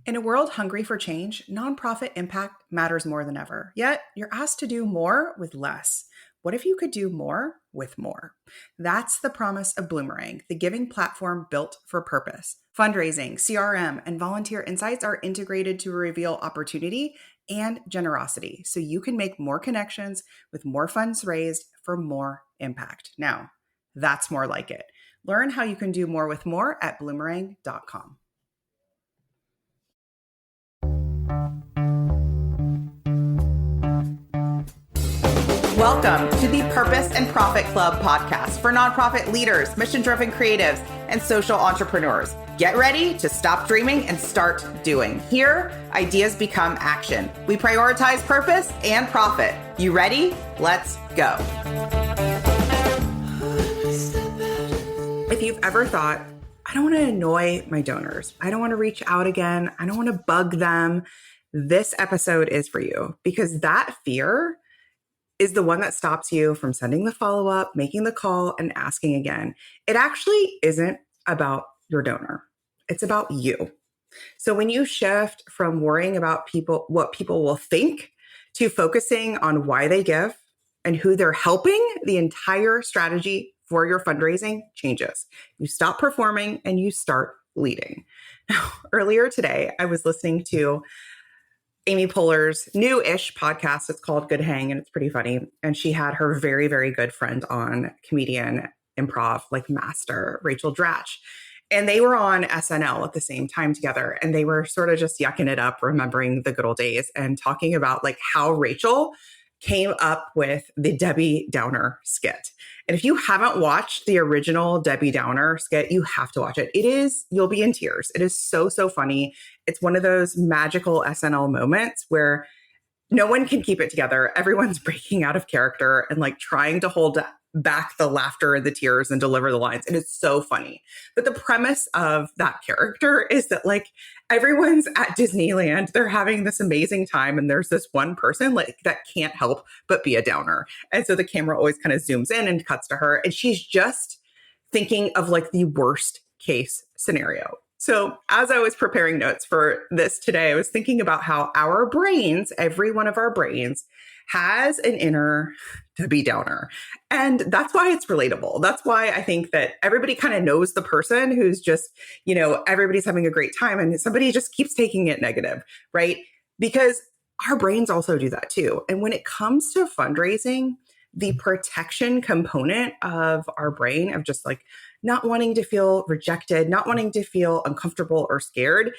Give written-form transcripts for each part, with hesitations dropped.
In a world hungry for change, nonprofit impact matters more than ever. Yet, you're asked to do more with less. What if you could do more with more? That's the promise of Bloomerang, the giving platform built for purpose. Fundraising, CRM, and volunteer insights are integrated to reveal opportunity and generosity so you can make more connections with more funds raised for more impact. Now, that's more like it. Learn how you can do more with more at bloomerang.com. Welcome to the Purpose and Profit Club podcast for nonprofit leaders, mission-driven creatives, and social entrepreneurs. Get ready to stop dreaming and start doing. Here, ideas become action. We prioritize purpose and profit. You ready? Let's go. If you've ever thought, I don't want to annoy my donors, I don't want to reach out again, I don't want to bug them, this episode is for you, because that fear is the one that stops you from sending the follow-up, making the call, and asking again. It actually isn't about your donor. It's about you. So when you shift from worrying about what people will think, to focusing on why they give and who they're helping, the entire strategy for your fundraising changes. You stop performing and you start leading. Now, earlier today, I was listening to Amy Poehler's new-ish podcast. It's called Good Hang, and it's pretty funny. And she had her very, very good friend on, comedian, improv, master, Rachel Dratch. And they were on SNL at the same time together. And they were sort of just yucking it up, remembering the good old days and talking about how Rachel came up with the Debbie Downer skit. And if you haven't watched the original Debbie Downer skit, you have to watch it. You'll be in tears. It is so, so funny. It's one of those magical SNL moments where no one can keep it together. Everyone's breaking out of character and trying to hold back the laughter and the tears and deliver the lines. And it's so funny. But the premise of that character is that everyone's at Disneyland, they're having this amazing time. And there's this one person that can't help but be a downer. And so the camera always kind of zooms in and cuts to her. And she's just thinking of the worst case scenario. So as I was preparing notes for this today, I was thinking about how our brains, every one of our brains, has an inner Debbie Downer. And that's why it's relatable. That's why I think that everybody kind of knows the person who's just, everybody's having a great time and somebody just keeps taking it negative, right? Because our brains also do that too. And when it comes to fundraising, the protection component of our brain of just not wanting to feel rejected, not wanting to feel uncomfortable or scared,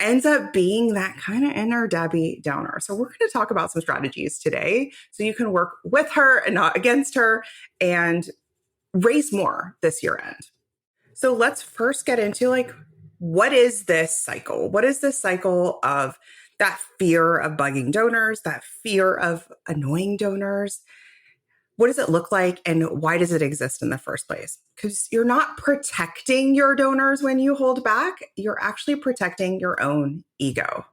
ends up being that kind of inner Debbie Downer. So we're going to talk about some strategies today so you can work with her and not against her and raise more this year end. So let's first get into what is this cycle? What is this cycle of that fear of bugging donors, that fear of annoying donors? What does it look like and why does it exist in the first place? Because you're not protecting your donors when you hold back. You're actually protecting your own ego.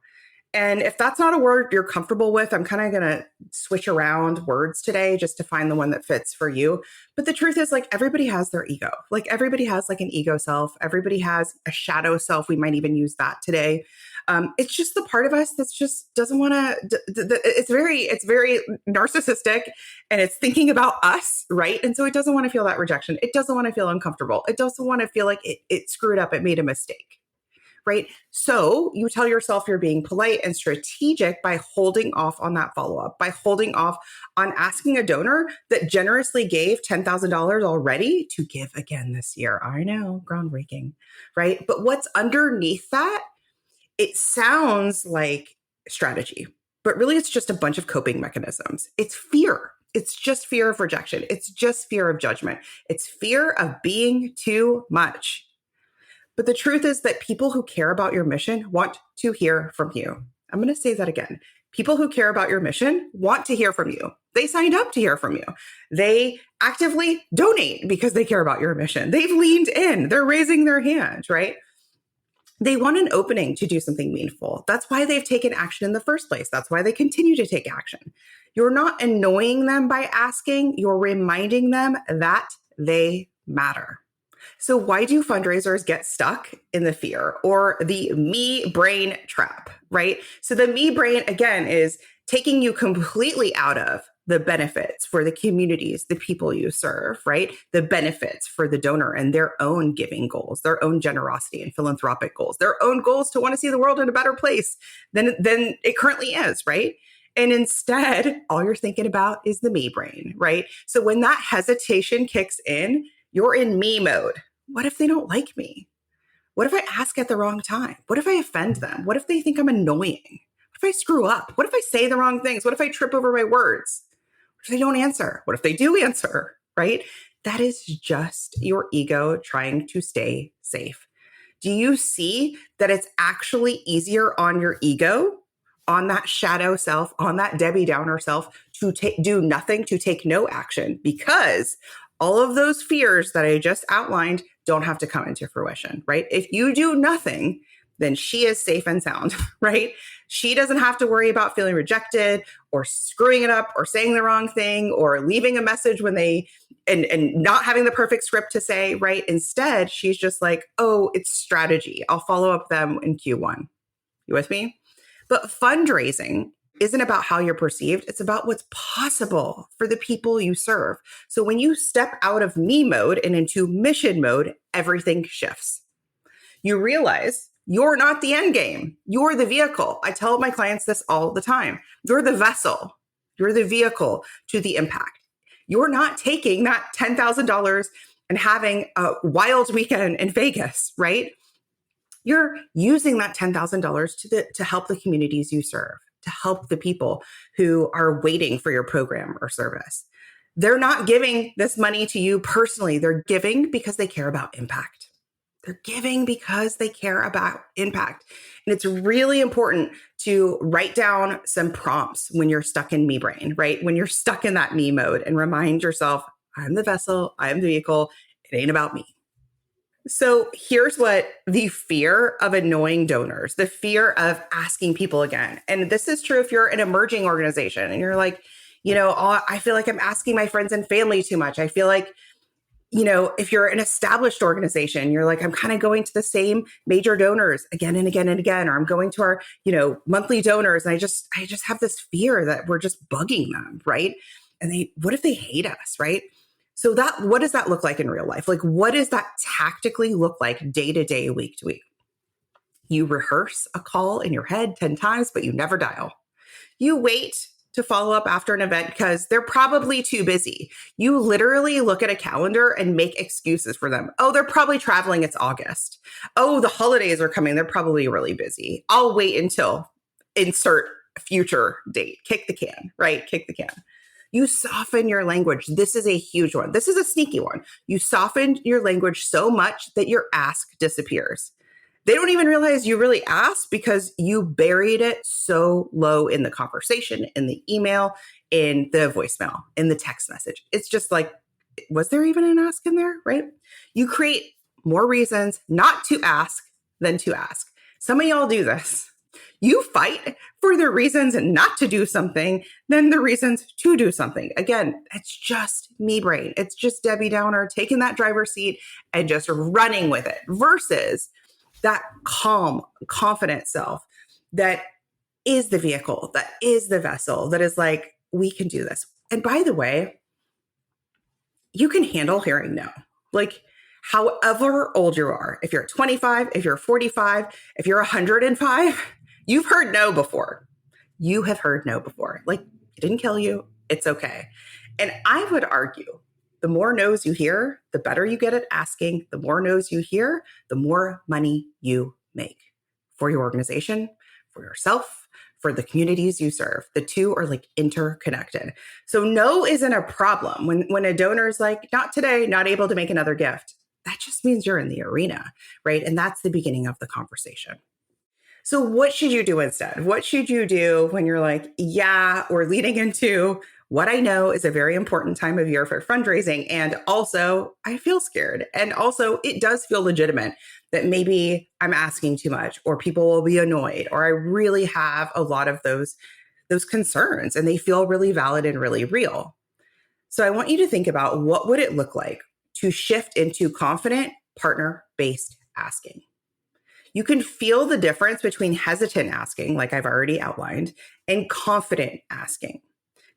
And if that's not a word you're comfortable with, I'm kind of going to switch around words today just to find the one that fits for you. But the truth is everybody has their ego. Everybody has an ego self. Everybody has a shadow self. We might even use that today. It's just the part of us that's just doesn't want to, it's very narcissistic and it's thinking about us, right? And so it doesn't want to feel that rejection. It doesn't want to feel uncomfortable. It doesn't want to feel like it screwed up. It made a mistake, right? So you tell yourself you're being polite and strategic by holding off on that follow-up, by holding off on asking a donor that generously gave $10,000 already to give again this year. I know, groundbreaking, right? But what's underneath that? It sounds like strategy, but really it's just a bunch of coping mechanisms. It's fear. It's just fear of rejection. It's just fear of judgment. It's fear of being too much. But the truth is that people who care about your mission want to hear from you. I'm going to say that again. People who care about your mission want to hear from you. They signed up to hear from you. They actively donate because they care about your mission. They've leaned in. They're raising their hand, right? They want an opening to do something meaningful. That's why they've taken action in the first place. That's why they continue to take action. You're not annoying them by asking. You're reminding them that they matter. So why do fundraisers get stuck in the fear or the me brain trap, right? So the me brain, again, is taking you completely out of the benefits for the communities, the people you serve, right? The benefits for the donor and their own giving goals, their own generosity and philanthropic goals, their own goals to want to see the world in a better place than it currently is, right? And instead, all you're thinking about is the me brain, right? So when that hesitation kicks in, you're in me mode. What if they don't like me? What if I ask at the wrong time? What if I offend them? What if they think I'm annoying? What if I screw up? What if I say the wrong things? What if I trip over my words? What if they don't answer? What if they do answer, right? That is just your ego trying to stay safe. Do you see that it's actually easier on your ego, on that shadow self, on that Debbie Downer self, to do nothing, to take no action, because all of those fears that I just outlined don't have to come into fruition, right? If you do nothing, then she is safe and sound, right? She doesn't have to worry about feeling rejected or screwing it up or saying the wrong thing or leaving a message when they and not having the perfect script to say, right? Instead, she's just like, oh, it's strategy. I'll follow up them in Q1. You with me? But fundraising isn't about how you're perceived. It's about what's possible for the people you serve. So when you step out of me mode and into mission mode, everything shifts. You realize you're not the end game. You're the vehicle. I tell my clients this all the time. You're the vessel. You're the vehicle to the impact. You're not taking that $10,000 and having a wild weekend in Vegas, right? You're using that $10,000 to help the communities you serve, to help the people who are waiting for your program or service. They're not giving this money to you personally. They're giving because they care about impact. They're giving because they care about impact. And it's really important to write down some prompts when you're stuck in me brain, right? When you're stuck in that me mode, and remind yourself, I'm the vessel, I'm the vehicle. It ain't about me. So here's what the fear of annoying donors, the fear of asking people again. And this is true if you're an emerging organization and you're like, oh, I feel like I'm asking my friends and family too much. I feel like, if you're an established organization, you're like, I'm kind of going to the same major donors again and again and again, or I'm going to our, monthly donors. And I just have this fear that we're just bugging them, right? And what if they hate us, right? So what does that look like in real life? Like, what does that tactically look like day to day, week to week? You rehearse a call in your head 10 times, but you never dial. You wait to follow up after an event because they're probably too busy. You literally look at a calendar and make excuses for them. Oh, they're probably traveling. It's August. Oh, the holidays are coming. They're probably really busy. I'll wait until insert future date. Kick the can, right? Kick the can. You soften your language. This is a huge one. This is a sneaky one. You soften your language so much that your ask disappears. They don't even realize you really asked because you buried it so low in the conversation, in the email, in the voicemail, in the text message. It's just like, was there even an ask in there, right? You create more reasons not to ask than to ask. Some of y'all do this. You fight for the reasons not to do something than the reasons to do something. Again, it's just me brain. It's just Debbie Downer taking that driver's seat and just running with it versus that calm, confident self that is the vehicle, that is the vessel, that is like, we can do this. And by the way, you can handle hearing no. Like, however old you are, if you're 25, if you're 45, if you're 105, you've heard no before. You have heard no before. Like, it didn't kill you. It's okay. And I would argue the more no's you hear, the better you get at asking. The more no's you hear, the more money you make for your organization, for yourself, for the communities you serve. The two are like interconnected. So no isn't a problem. When a donor is like, not today, not able to make another gift, that just means you're in the arena, right? And that's the beginning of the conversation. So what should you do instead? What should you do when you're like, yeah, we're leading into what I know is a very important time of year for fundraising. And also, I feel scared. And also, it does feel legitimate that maybe I'm asking too much, or people will be annoyed, or I really have a lot of those concerns and they feel really valid and really real. So I want you to think about, what would it look like to shift into confident partner-based asking. You can feel the difference between hesitant asking, like I've already outlined, and confident asking,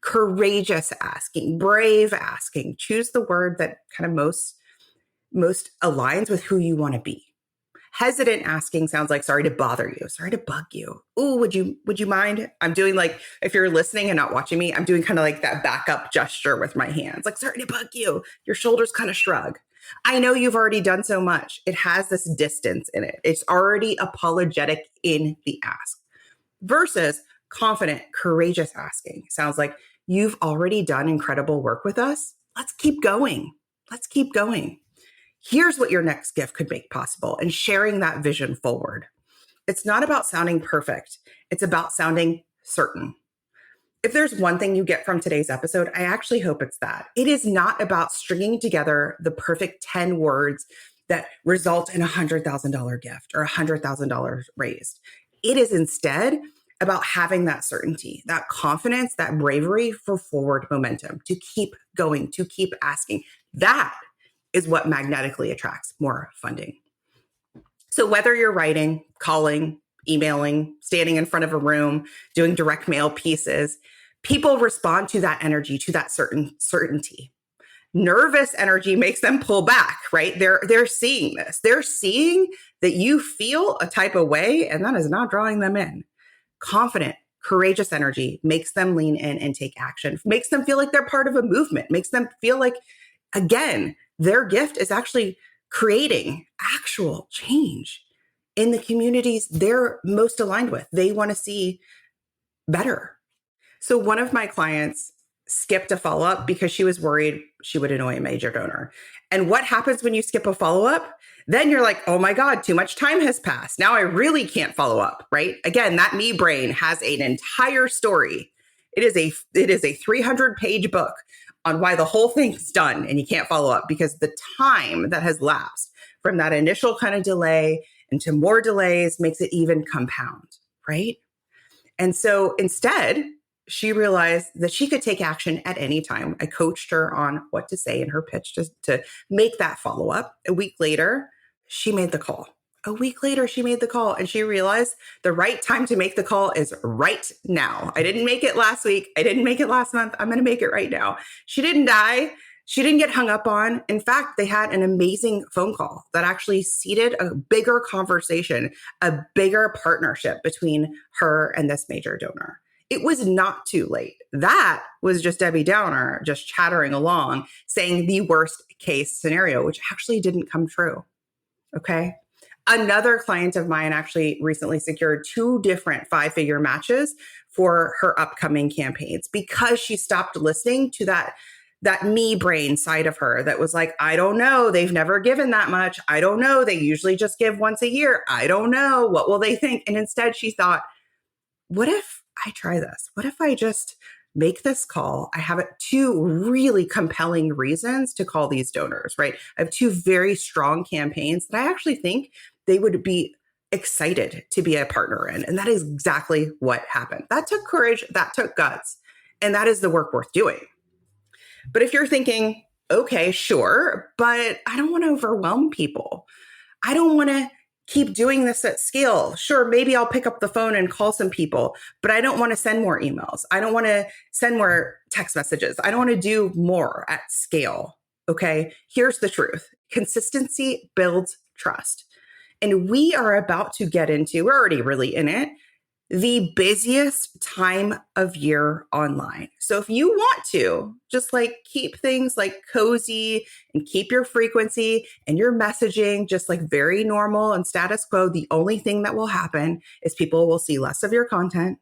courageous asking, brave asking. Choose the word that kind of most aligns with who you want to be. Hesitant asking sounds like sorry to bother you, sorry to bug you. Ooh, would you mind? I'm doing like, if you're listening and not watching me, I'm doing kind of like that backup gesture with my hands, like sorry to bug you. Your shoulders kind of shrug. I know you've already done so much. It has this distance in it. It's already apologetic in the ask. Versus confident, courageous asking sounds like you've already done incredible work with us. Let's keep going. Let's keep going. Here's what your next gift could make possible, and sharing that vision forward. It's not about sounding perfect. It's about sounding certain. If there's one thing you get from today's episode, I actually hope it's that. It is not about stringing together the perfect 10 words that result in a $100,000 gift or $100,000 raised. It is instead about having that certainty, that confidence, that bravery for forward momentum, to keep going, to keep asking. That is what magnetically attracts more funding. So whether you're writing, calling, emailing, standing in front of a room, doing direct mail pieces, people respond to that energy, to that certainty. Nervous energy makes them pull back, right? They're seeing this. They're seeing that you feel a type of way, and that is not drawing them in. Confident, courageous energy makes them lean in and take action, makes them feel like they're part of a movement, makes them feel like, again, their gift is actually creating actual change in the communities they're most aligned with. They want to see better. So one of my clients skipped a follow-up because she was worried she would annoy a major donor. And what happens when you skip a follow-up? Then you're like, oh my God, too much time has passed. Now I really can't follow up, right? Again, that me brain has an entire story. It is a 300-page book on why the whole thing's done and you can't follow up, because the time that has lapsed from that initial kind of delay into more delays makes it even compound, right? And so instead, she realized that she could take action at any time. I coached her on what to say in her pitch to make that follow up. A week later, she made the call. A week later, she made the call, and she realized the right time to make the call is right now. I didn't make it last week. I didn't make it last month. I'm going to make it right now. She didn't die. She didn't get hung up on. In fact, they had an amazing phone call that actually seeded a bigger conversation, a bigger partnership between her and this major donor. It was not too late. That was just Debbie Downer just chattering along, saying the worst case scenario, which actually didn't come true. Okay. Another client of mine actually recently secured 2 different 5-figure matches for her upcoming campaigns because she stopped listening to that me brain side of her that was like, I don't know. They've never given that much. I don't know. They usually just give once a year. I don't know. What will they think? And instead she thought, what if I try this? What if I just make this call? I have 2 really compelling reasons to call these donors, right? I have 2 very strong campaigns that I actually think they would be excited to be a partner in. And that is exactly what happened. That took courage, that took guts, and that is the work worth doing. But if you're thinking, okay, sure, but I don't want to overwhelm people. I don't want to keep doing this at scale. Sure, maybe I'll pick up the phone and call some people, but I don't want to send more emails. I don't want to send more text messages. I don't want to do more at scale. Okay, here's the truth. Consistency builds trust. And we are about to get into, we're already really in it, the busiest time of year online. So if you want to just like keep things like cozy and keep your frequency and your messaging just like very normal and status quo, the only thing that will happen is people will see less of your content.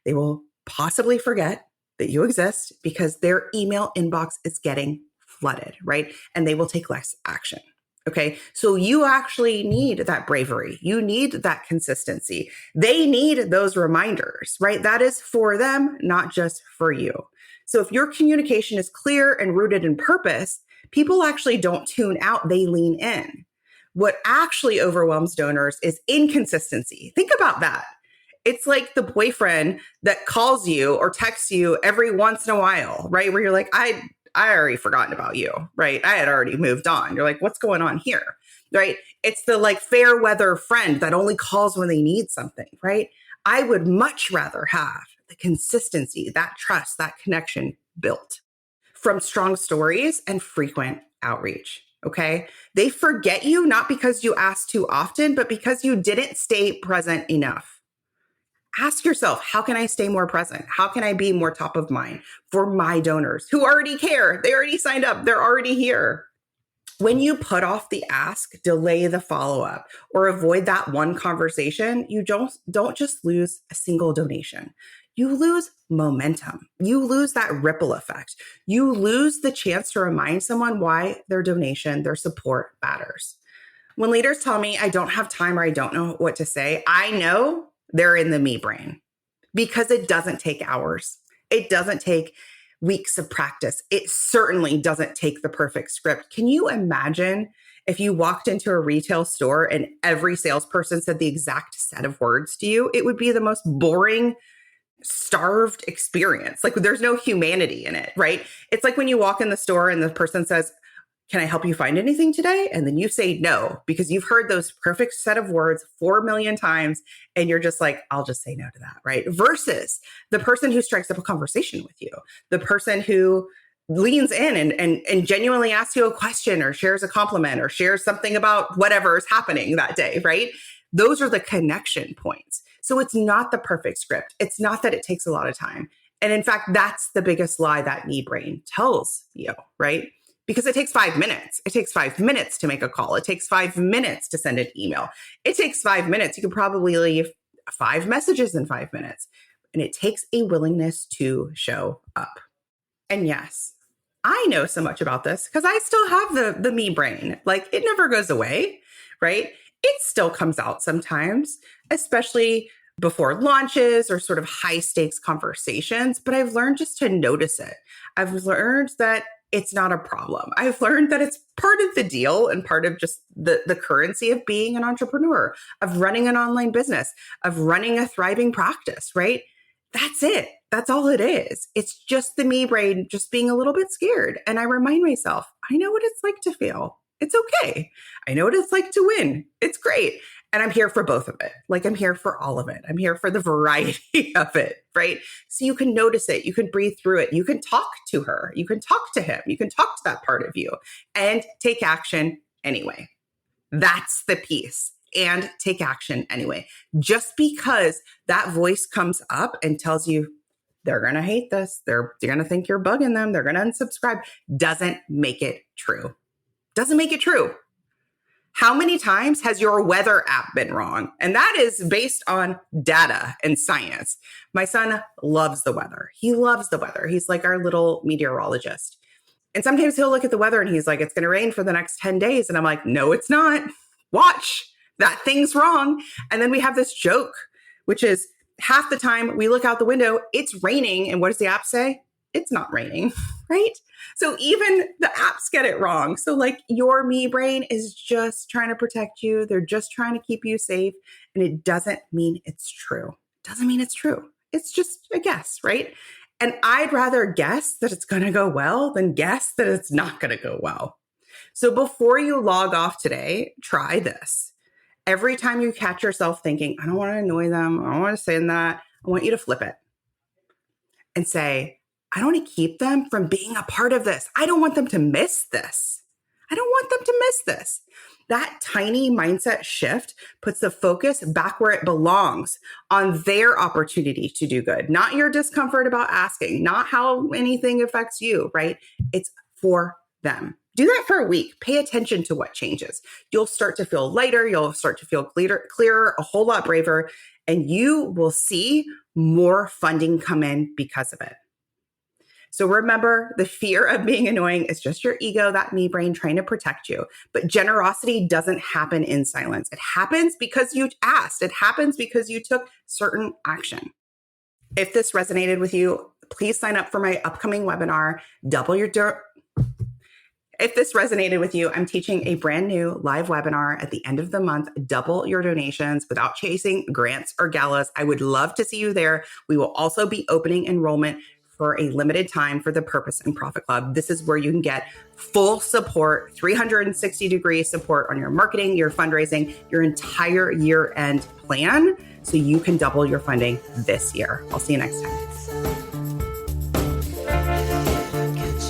They will possibly forget that you exist because their email inbox is getting flooded, right? And they will take less action. Okay, so you actually need that bravery. You need that consistency. They need those reminders, right? That is for them, not just for you. So if your communication is clear and rooted in purpose, people actually don't tune out, they lean in. What actually overwhelms donors is inconsistency. Think about that. It's like the boyfriend that calls you or texts you every once in a while, right? Where you're like, I already forgotten about you, right? I had already moved on. You're like, what's going on here? right? It's the like fair weather friend that only calls when they need something, right? I would much rather have the consistency, that trust, that connection built from strong stories and frequent outreach. Okay. They forget you not because you asked too often, but because you didn't stay present enough. Ask yourself, how can I stay more present? How can I be more top of mind for my donors who already care? They already signed up. They're already here. When you put off the ask, delay the follow-up, or avoid that one conversation, you don't just lose a single donation. You lose momentum. You lose that ripple effect. You lose the chance to remind someone why their donation, their support matters. When leaders tell me I don't have time or I don't know what to say, I know they're in the me brain because it doesn't take hours. It doesn't take weeks of practice. It certainly doesn't take the perfect script. Can you imagine if you walked into a retail store and every salesperson said the exact set of words to you? It would be the most boring, starved experience. Like there's no humanity in it, right? It's like when you walk in the store and the person says, can I help you find anything today? And then you say no, because you've heard those perfect set of words 4 million times. And you're just like, I'll just say no to that, right? Versus the person who strikes up a conversation with you, the person who leans in and genuinely asks you a question or shares a compliment or shares something about whatever is happening that day, right? Those are the connection points. So it's not the perfect script. It's not that it takes a lot of time. And in fact, that's the biggest lie that me brain tells you, right? Because it takes 5 minutes. It takes 5 minutes to make a call. It takes 5 minutes to send an email. It takes 5 minutes. You can probably leave 5 messages in 5 minutes. And it takes a willingness to show up. And yes, I know so much about this because I still have the me brain. Like it never goes away, right? It still comes out sometimes, especially before launches or sort of high stakes conversations. But I've learned just to notice it. I've learned that it's not a problem. I've learned that it's part of the deal and part of just the currency of being an entrepreneur, of running an online business, of running a thriving practice, right? That's it. That's all it is. It's just the me brain just being a little bit scared. And I remind myself, I know what it's like to fail. It's okay. I know what it's like to win. It's great. And I'm here for both of it. Like I'm here for all of it. I'm here for the variety of it, right? So you can notice it. You can breathe through it. You can talk to her. You can talk to him. You can talk to that part of you and take action anyway. That's the piece. And take action anyway. Just because that voice comes up and tells you they're going to hate this, they're going to think you're bugging them, they're going to unsubscribe, doesn't make it true. Doesn't make it true. How many times has your weather app been wrong? And that is based on data and science. My son loves the weather. He loves the weather. He's like our little meteorologist. And sometimes he'll look at the weather and he's like, it's going to rain for the next 10 days. And I'm like, no, it's not. Watch, that thing's wrong. And then we have this joke, which is half the time we look out the window, it's raining. And what does the app say? It's not raining, right? So even the apps get it wrong. So like your me brain is just trying to protect you. They're just trying to keep you safe. And it doesn't mean it's true. It doesn't mean it's true. It's just a guess, right? And I'd rather guess that it's going to go well than guess that it's not going to go well. So before you log off today, try this. Every time you catch yourself thinking, I don't want to annoy them, I don't want to say that, I want you to flip it and say, I don't want to keep them from being a part of this. I don't want them to miss this. I don't want them to miss this. That tiny mindset shift puts the focus back where it belongs, on their opportunity to do good, not your discomfort about asking, not how anything affects you, right? It's for them. Do that for a week. Pay attention to what changes. You'll start to feel lighter. You'll start to feel clearer, a whole lot braver, and you will see more funding come in because of it. So remember, the fear of being annoying is just your ego, that me brain trying to protect you. But generosity doesn't happen in silence. It happens because you asked. It happens because you took certain action. If this resonated with you, please sign up for my upcoming webinar, If this resonated with you, I'm teaching a brand new live webinar at the end of the month, Double Your Donations Without Chasing Grants or Galas. I would love to see you there. We will also be opening enrollment for a limited time for the Purpose and Profit Club. This is where you can get full support, 360-degree support on your marketing, your fundraising, your entire year-end plan, so you can double your funding this year. I'll see you next time.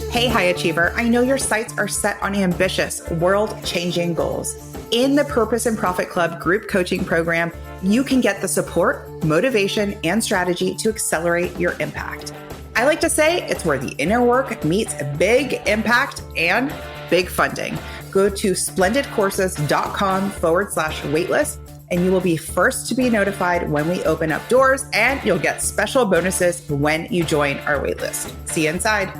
Hey, high achiever. I know your sights are set on ambitious, world-changing goals. In the Purpose and Profit Club group coaching program, you can get the support, motivation, and strategy to accelerate your impact. I like to say it's where the inner work meets big impact and big funding. Go to splendidcourses.com/waitlist, and you will be first to be notified when we open up doors, and you'll get special bonuses when you join our waitlist. See you inside.